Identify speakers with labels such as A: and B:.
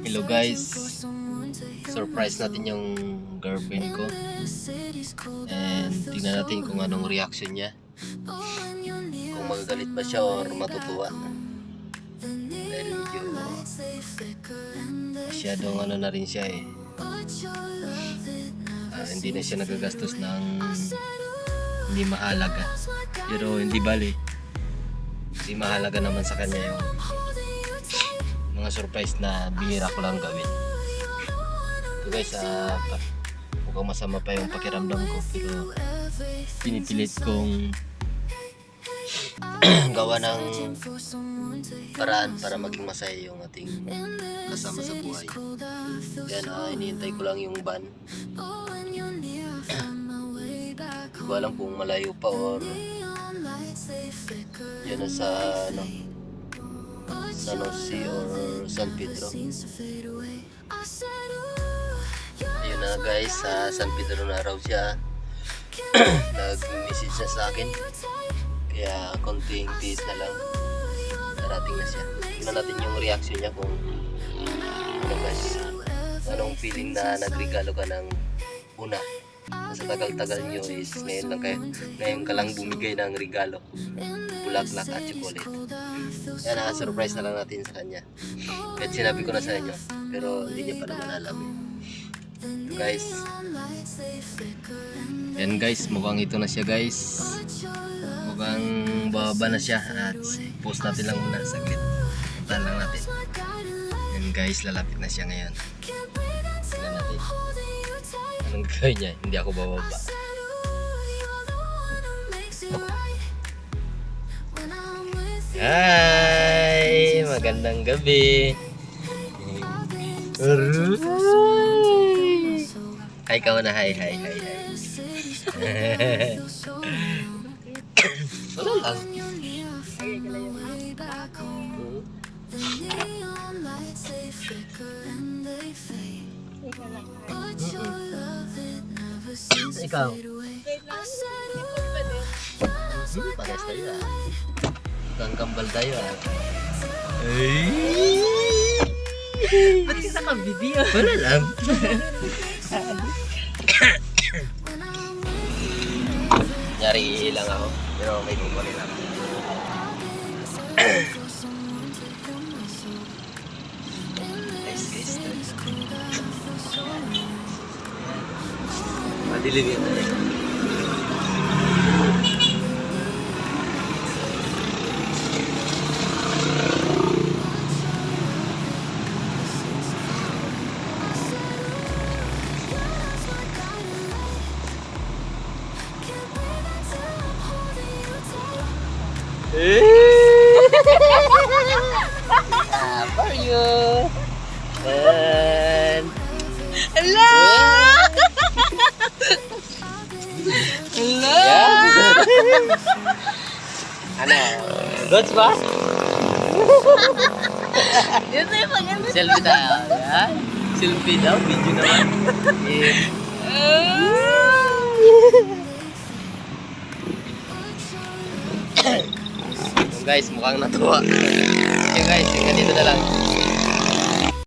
A: Hello guys, surprise natin yung girlfriend ko and tingnan natin kung anong reaction niya, kung magagalit ba siya or matutuwa. Dahil medyo masyadong ano na rin siya eh, hindi na siya nagagastos ng hindi mahalaga, pero hindi bali, hindi mahalaga naman sa kanya yung mga surprise na bihira ko lang gawin. So guys, mukhang masama pa yung pakiramdam ko, pero pinipilit kong gawa ng paraan para maging masaya yung ating kasama sa buhay. Yan, iniintay ko lang yung van. Hindi ko alam kung malayo pa or yan na sa San Jose or San Pedro. Ayun na guys, sa San Pedro na raw siya. Nag-message siya sa akin, kaya konting tiis na lang, darating na siya. Tingnan natin yung reaction niya kung ano guys, anong feeling na nagregalo ka ng una. Sa tagal-tagal nyo is ngayon ka lang bumigay ng regalo, bulaklak at chocolate. Yan, surprise na lang natin sa kanya. Kahit sinabi ko na sa inyo, pero hindi niya pa naman alam. So guys, yan guys, mukhang ito na siya guys. Mukhang bababa na siya at post natin lang muna saglit. Puntahan lang natin. Yan guys, lalapit na siya ngayon. Tingnan natin anong gagawin niya. Hindi ako bababa. Hi! Magandang gabi! Hi ka muna, hi. Wala lang. Ikaw? Pares tayo ah. Kang kambal tayo ah.
B: Ba't ka naka-video?
A: Wala lang. Nyari iilang ako, pero may kukunin ako. Guys. Madilim yun na rin. How are you?
B: Hello! Hello!
A: Ano? Goods ba?
B: Yun na yung maganda.
A: Selfie tayo. Yan. Selfie daw. Video naman. So guys, mukhang natuwa. Okay guys, hanggang dito na lang.